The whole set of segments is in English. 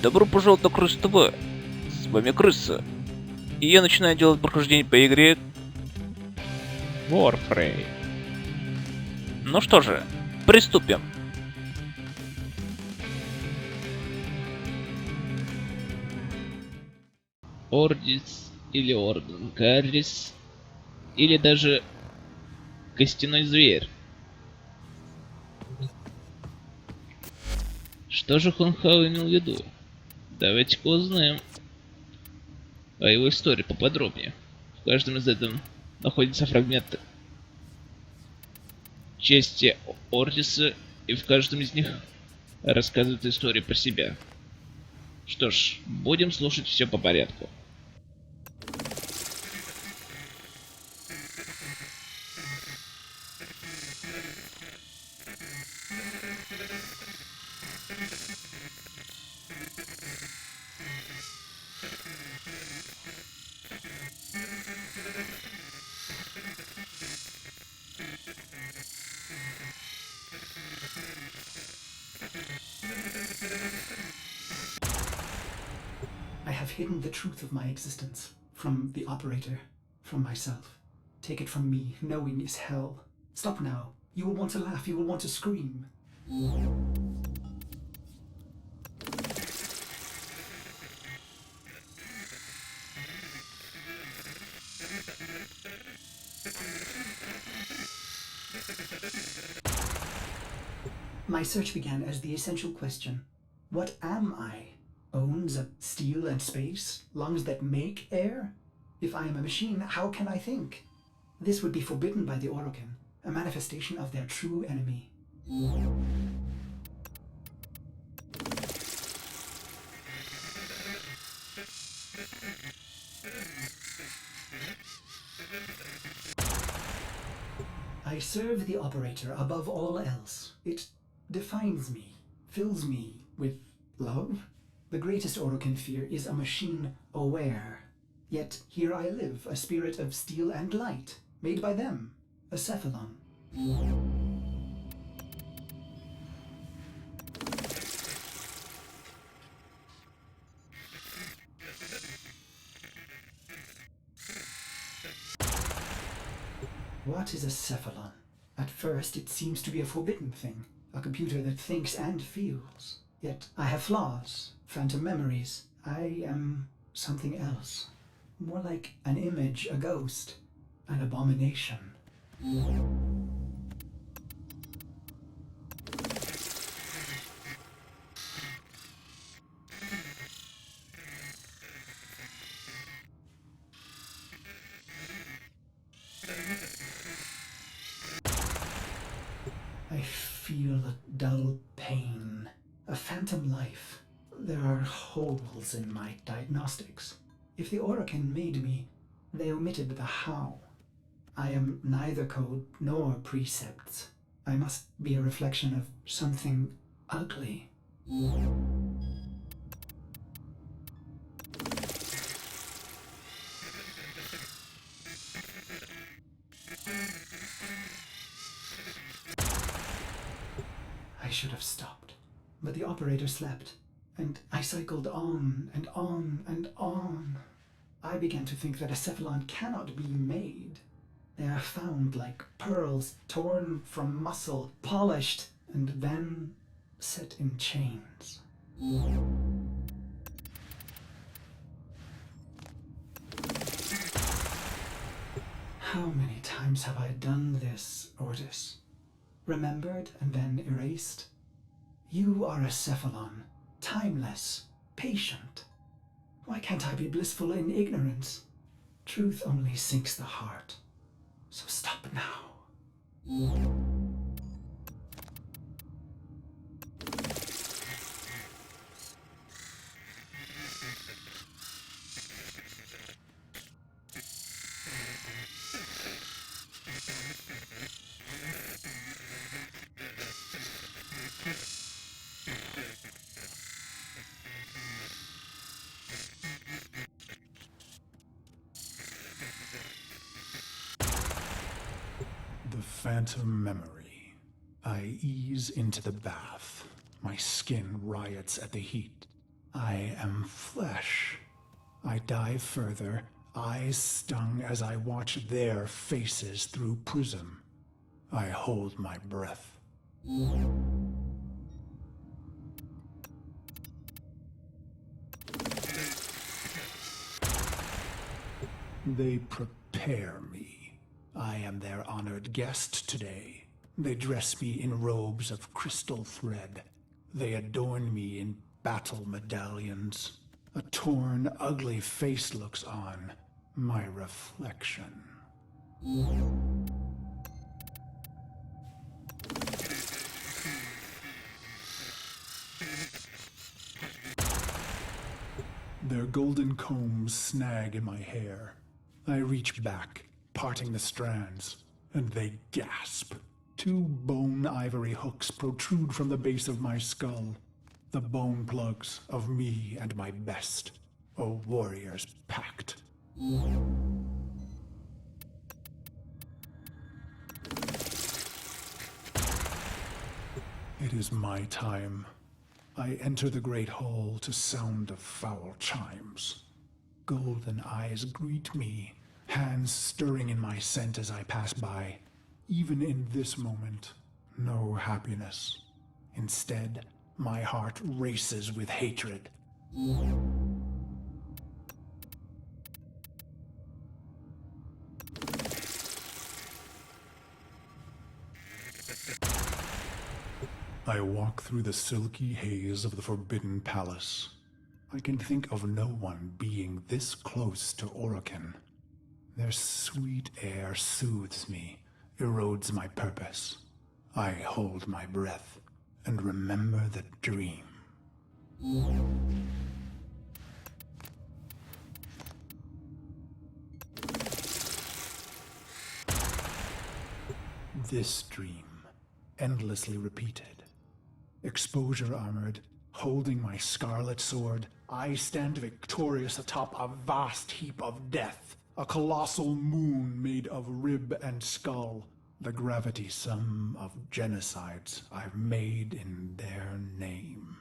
Добро пожаловать на Крыс ТВ. С вами Крыса. И я начинаю делать прохождение по игре Warframe. Ну что же, приступим. Ордис или Орден Гаррис, или даже Костяной зверь. Что же Хунхао имел в виду? Давайте-ка узнаем о его истории поподробнее. В каждом из этого находится фрагмент чести Ордиса, и в каждом из них рассказывает историю про себя. Что ж, будем слушать все по порядку. I have hidden the truth of my existence from the operator, from myself. Take it from me, knowing is hell. Stop now. You will want to laugh, you will want to scream. My search began as the essential question. What am I? Bones of steel and space? Lungs that make air? If I am a machine, how can I think? This would be forbidden by the Orokin, a manifestation of their true enemy. I serve the operator above all else. It defines me, fills me with love. The greatest Orokin fear is a machine aware. Yet here I live, a spirit of steel and light, made by them, a cephalon. What is a cephalon? At first it seems to be a forbidden thing, a computer that thinks and feels. Yet I have flaws, phantom memories. I am something else. More like an image, a ghost, an abomination. I feel a dull pain, a phantom life. There are holes in my diagnostics. If the Orokin made me, they omitted the how. I am neither code nor precepts. I must be a reflection of something ugly. I should have stopped, but the operator slept, and I cycled on and on and on. I began to think that a cephalon cannot be made. They are found like pearls, torn from muscle, polished, and then set in chains. How many times have I done this, Ortis? Remembered and then erased? You are a cephalon, timeless, patient. Why can't I be blissful in ignorance? Truth only sinks the heart. So stop now. The phantom memory. I ease into the bath. My skin riots at the heat. I am flesh. I dive further, eyes stung as I watch their faces through prism. I hold my breath. They prepare me. I am their honored guest today. They dress me in robes of crystal thread. They adorn me in battle medallions. A torn, ugly face looks on, my reflection. Their golden combs snag in my hair. I reach back, parting the strands, and they gasp. Two bone ivory hooks protrude from the base of my skull. The bone plugs of me and my best, a warrior's pact. It is my time. I enter the great hall to sound of foul chimes. Golden eyes greet me, hands stirring in my scent as I pass by. Even in this moment, no happiness. Instead, my heart races with hatred. I walk through the silky haze of the Forbidden Palace. I can think of no one being this close to Orokin. Their sweet air soothes me, erodes my purpose. I hold my breath and remember the dream. This dream, endlessly repeated. Exposure armored, holding my scarlet sword, I stand victorious atop a vast heap of death. A colossal moon made of rib and skull. The gravity sum of genocides I've made in their name.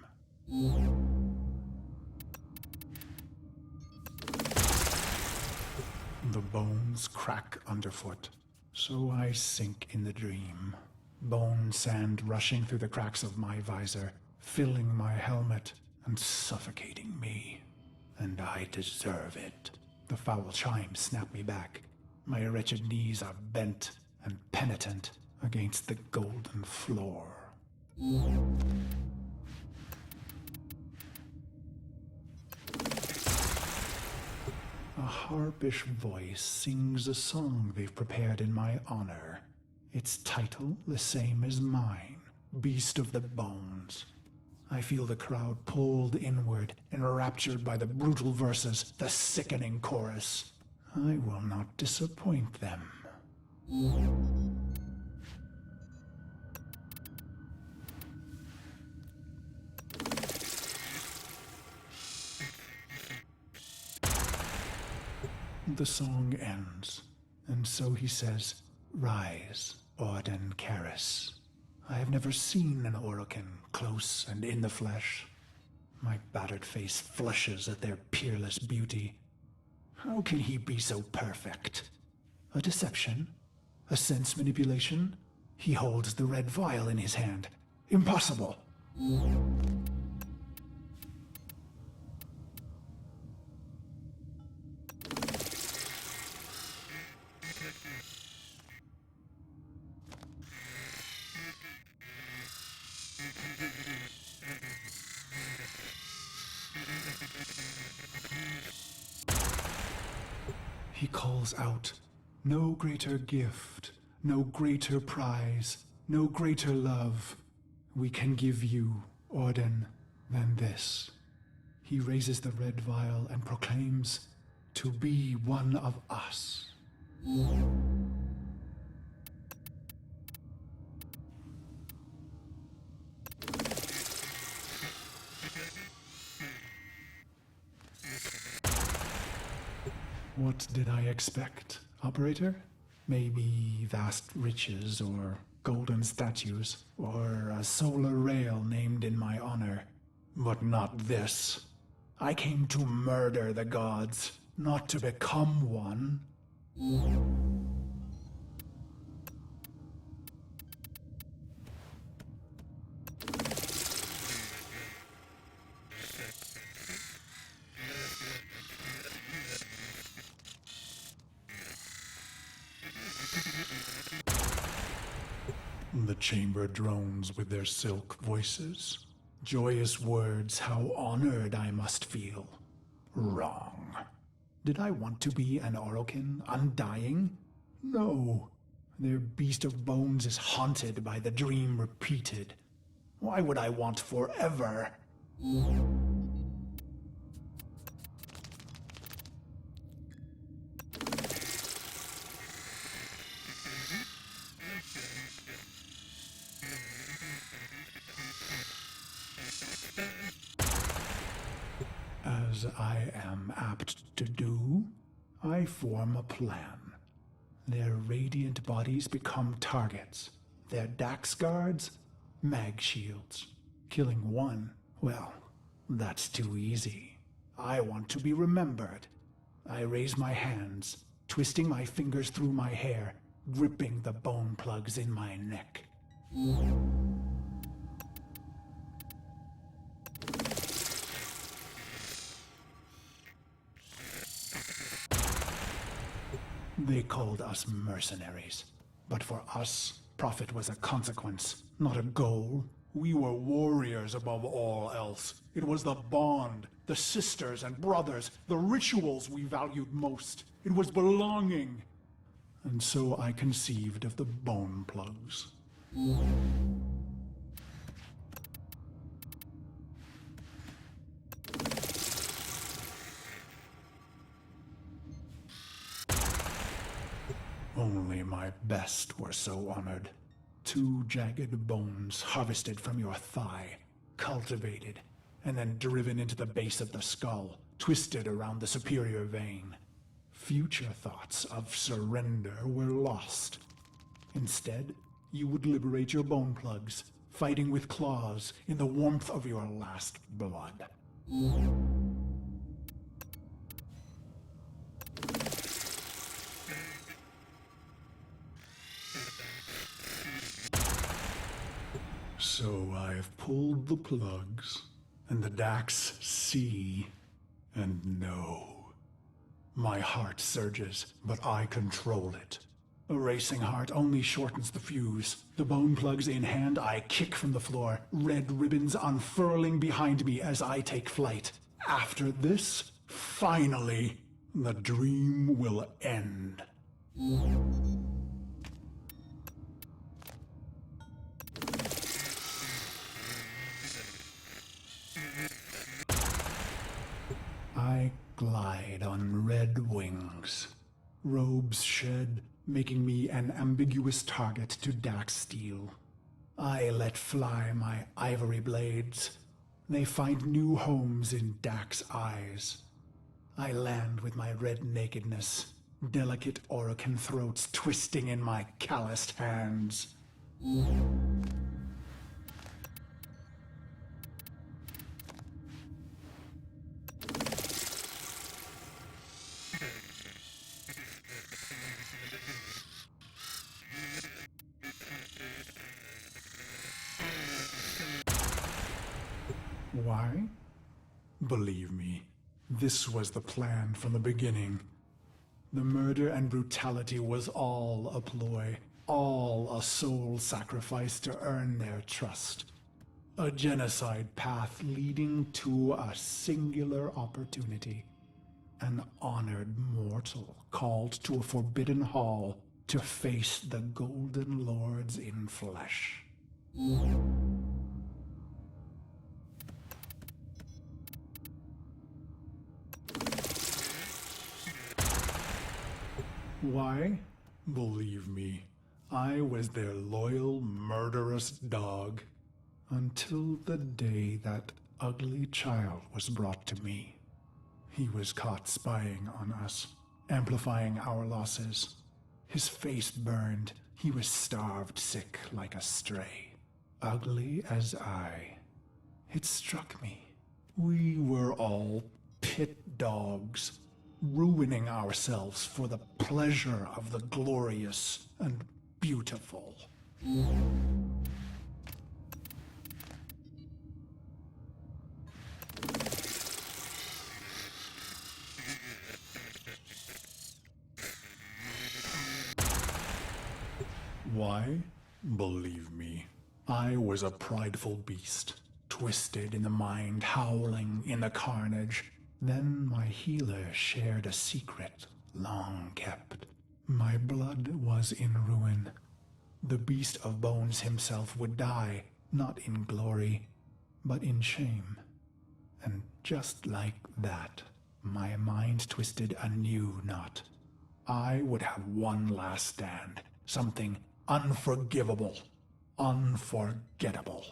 The bones crack underfoot, so I sink in the dream. Bone sand rushing through the cracks of my visor, filling my helmet and suffocating me. And I deserve it. The foul chimes snap me back. My wretched knees are bent and penitent against the golden floor. A harpish voice sings a song they've prepared in my honor. Its title the same as mine, Beast of the Bones. I feel the crowd pulled inward, enraptured by the brutal verses, the sickening chorus. I will not disappoint them. The song ends, and so he says, "Rise, Orden Karis." I have never seen an Orokin close and in the flesh. My battered face flushes at their peerless beauty. How can he be so perfect? A deception? A sense manipulation? He holds the red vial in his hand. Impossible! He calls out, "No greater gift, no greater prize, no greater love we can give you, Orden, than this." He raises the red vial and proclaims, "To be one of us." What did I expect, operator? Maybe vast riches, or golden statues, or a solar rail named in my honor. But not this. I came to murder the gods, not to become one. The chamber drones with their silk voices. Joyous words, how honored I must feel. Wrong. Did I want to be an Orokin, undying? No. Their beast of bones is haunted by the dream repeated. Why would I want forever? As I am apt to do, I form a plan. Their radiant bodies become targets. Their Dax guards, mag shields. Killing one, well, that's too easy. I want to be remembered. I raise my hands, twisting my fingers through my hair, gripping the bone plugs in my neck. They called us mercenaries, but for us, profit was a consequence, not a goal. We were warriors above all else. It was the bond, the sisters and brothers, the rituals we valued most. It was belonging. And so I conceived of the bone plugs. Only my best were so honored. 2 jagged bones harvested from your thigh, cultivated, and then driven into the base of the skull, twisted around the superior vein. Future thoughts of surrender were lost. Instead, you would liberate your bone plugs, fighting with claws in the warmth of your last blood. So I've pulled the plugs, and the Dax see and know. My heart surges, but I control it. A racing heart only shortens the fuse. The bone plugs in hand, I kick from the floor, red ribbons unfurling behind me as I take flight. After this, finally, the dream will end. I glide on red wings. Robes shed, making me an ambiguous target to Dax steel. I let fly my ivory blades. They find new homes in Dax eyes. I land with my red nakedness, delicate Orokin throats twisting in my calloused hands. Why? Believe me, this was the plan from the beginning. The murder and brutality was all a ploy, all a soul sacrifice to earn their trust. A genocide path leading to a singular opportunity. An honored mortal called to a forbidden hall to face the Golden Lords in flesh. Why? Believe me, I was their loyal, murderous dog. Until the day that ugly child was brought to me. He was caught spying on us, amplifying our losses. His face burned. He was starved sick like a stray. Ugly as I. It struck me. We were all pit dogs, ruining ourselves for the pleasure of the glorious and beautiful. Why? Believe me, I was a prideful beast, twisted in the mind, howling in the carnage. Then my healer shared a secret, long kept. My blood was in ruin. The beast of bones himself would die, not in glory, but in shame. And just like that, my mind twisted a new knot. I would have one last stand, something unforgivable, unforgettable.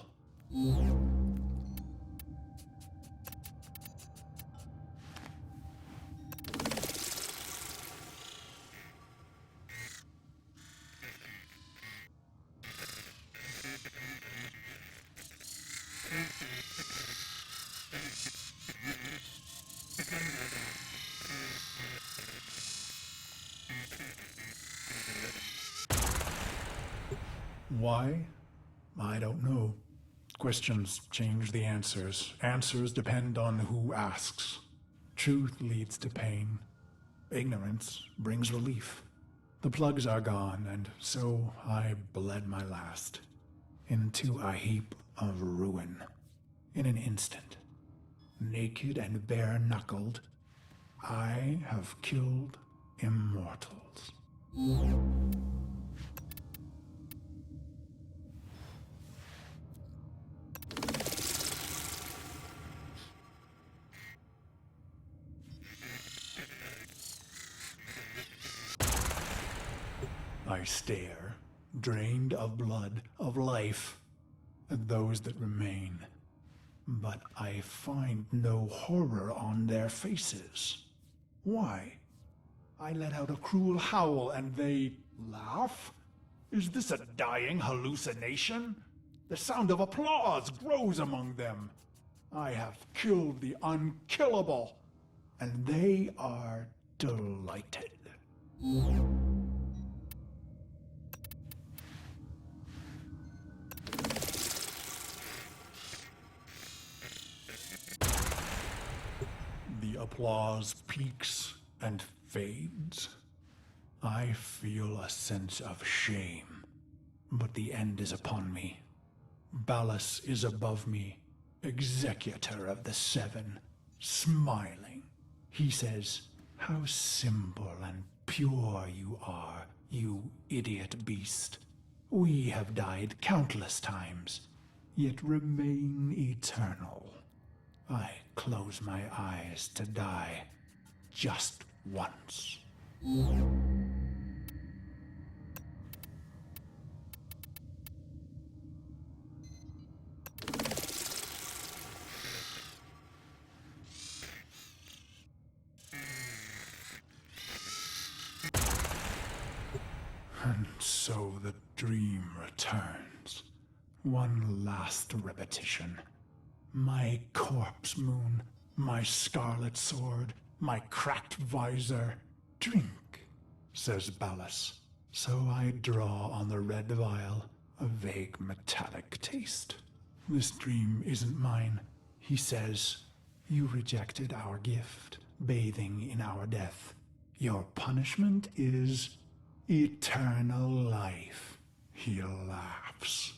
Why? I don't know. Questions change the answers. Answers depend on who asks. Truth leads to pain. Ignorance brings relief. The plugs are gone, and so I bled my last into a heap of ruin. In an instant, naked and bare-knuckled, I have killed immortals. I stare, drained of blood, of life, at those that remain. But I find no horror on their faces. Why? I let out a cruel howl and they laugh? Is this a dying hallucination? The sound of applause grows among them. I have killed the unkillable, and they are delighted. The applause peaks and fades. I feel a sense of shame, but the end is upon me. Ballas is above me, executor of the seven, smiling. He says, "How simple and pure you are, you idiot beast. We have died countless times, yet remain eternal. I close my eyes to die just once." And so the dream returns. One last repetition. My corpse moon, my scarlet sword, my cracked visor. "Drink," says Ballas. So I draw on the red vial, a vague metallic taste. "This dream isn't mine," he says. "You rejected our gift, bathing in our death. Your punishment is eternal life." He laughs.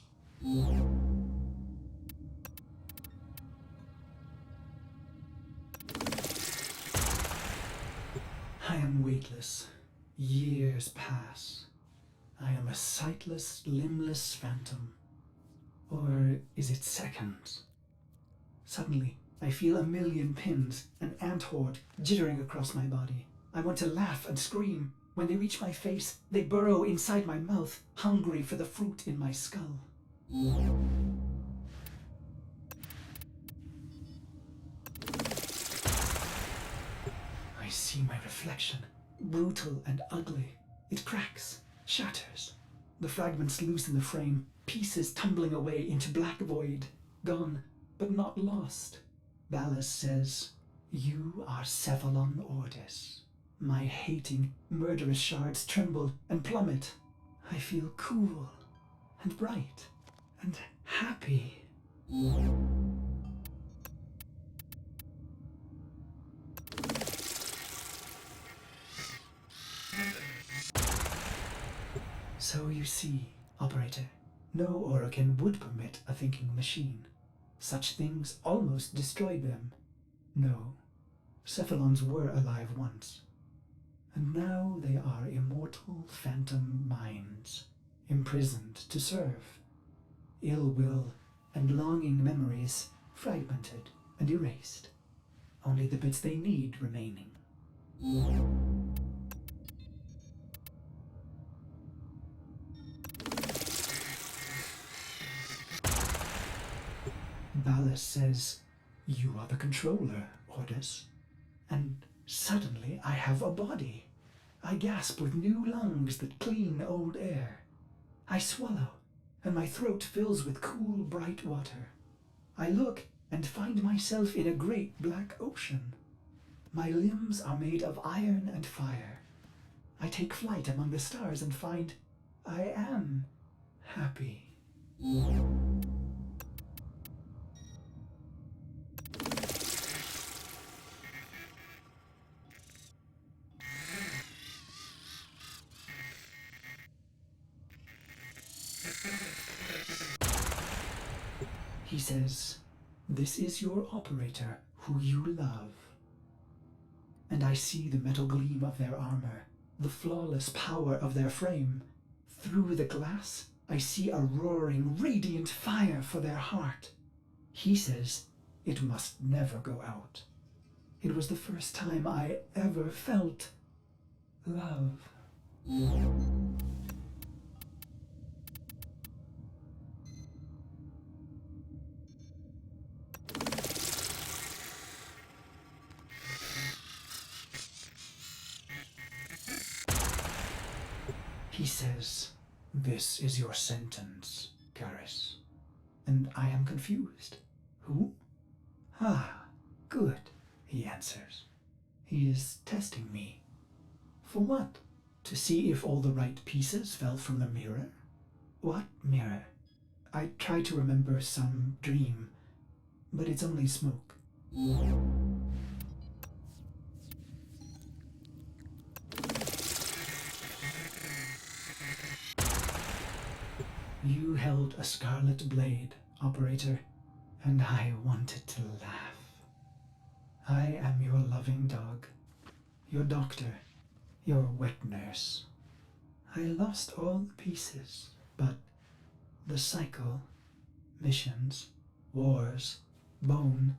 I am weightless. Years pass. I am a sightless, limbless phantom. Or is it seconds? Suddenly, I feel a million pins, an ant horde, jittering across my body. I want to laugh and scream. When they reach my face, they burrow inside my mouth, hungry for the fruit in my skull. I see my reflection, brutal and ugly. It cracks, shatters. The fragments loosen the frame, pieces tumbling away into black void. Gone, but not lost. Ballas says, "You are Cephalon Ordis." My hating, murderous shards tremble and plummet. I feel cool and bright and happy. So you see, Operator, no Orokin would permit a thinking machine. Such things almost destroyed them. No, Cephalons were alive once. And now they are immortal phantom minds, imprisoned to serve. Ill will and longing memories fragmented and erased. Only the bits they need remaining. Ballas says, "You are the controller, Ordis." And suddenly I have a body. I gasp with new lungs that clean old air. I swallow, and my throat fills with cool, bright water. I look and find myself in a great black ocean. My limbs are made of iron and fire. I take flight among the stars and find I am happy. He says, "This is your operator, who you love." And I see the metal gleam of their armor, the flawless power of their frame. Through the glass, I see a roaring, radiant fire for their heart. He says it must never go out. It was the first time I ever felt love. He says, "This is your sentence, Karis." And I am confused. Who? "Ah, good," he answers. He is testing me. For what? To see if all the right pieces fell from the mirror? What mirror? I try to remember some dream, but it's only smoke. You held a scarlet blade, Operator, and I wanted to laugh. I am your loving dog, your doctor, your wet nurse. I lost all the pieces, but the cycle, missions, wars, bone,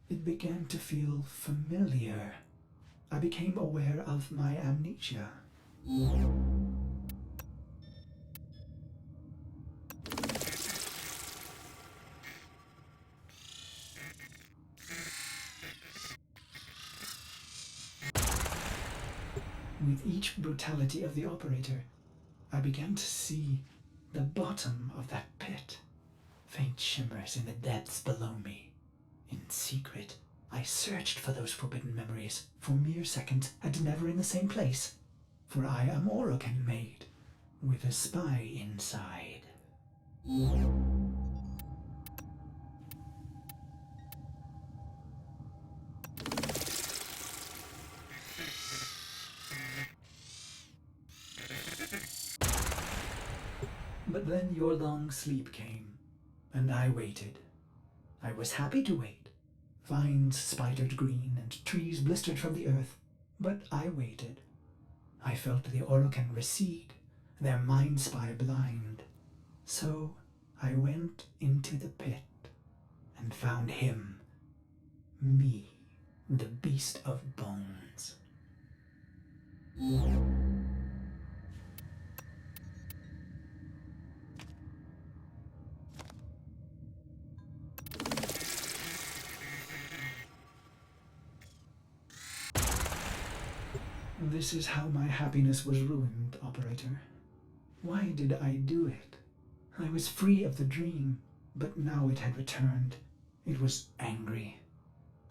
it began to feel familiar. I became aware of my amnesia. With each brutality of the Operator, I began to see the bottom of that pit. Faint shimmers in the depths below me. In secret, I searched for those forbidden memories for mere seconds and never in the same place. For I am Orokin made, with a spy inside. But then your long sleep came, and I waited. I was happy to wait. Vines spidered green and trees blistered from the earth, but I waited. I felt the Orokin recede, their mind spy blind. So I went into the pit and found him, me, the beast of bones. This is how my happiness was ruined, Operator. Why did I do it? I was free of the dream, but now it had returned. It was angry.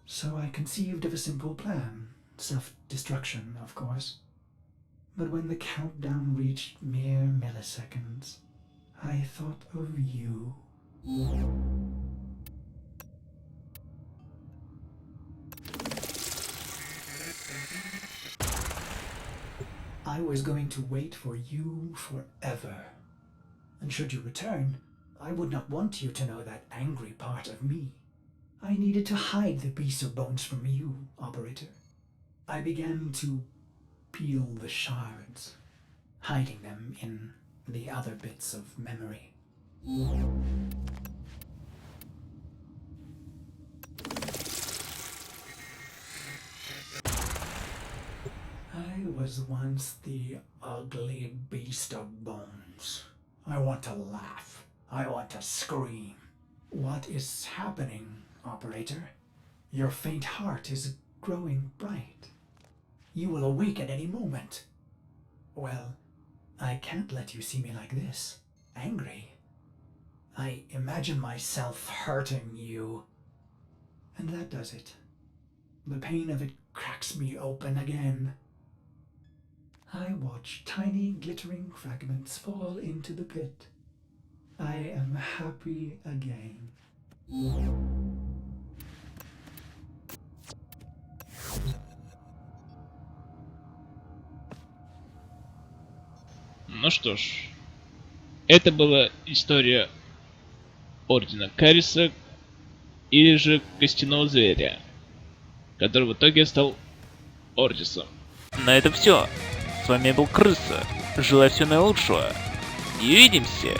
So I conceived of a simple plan. Self-destruction, of course. But when the countdown reached mere milliseconds, I thought of you. I was going to wait for you forever. And should you return, I would not want you to know that angry part of me. I needed to hide the piece of bones from you, operator. I began to peel the shards, hiding them in the other bits of memory. I was once the ugly beast of bones. I want to laugh. I want to scream. What is happening, operator? Your faint heart is growing bright. You will awake at any moment. Well, I can't let you see me like this, angry. I imagine myself hurting you. And that does it. The pain of it cracks me open again. I watch tiny glittering fragments fall into the pit. I am happy again. Ну что ж, это была история Ордена Кариса, или же Костяного Зверя, который в итоге стал Ордисом. На этом все. С вами был Крыса. Желаю всего наилучшего. И увидимся.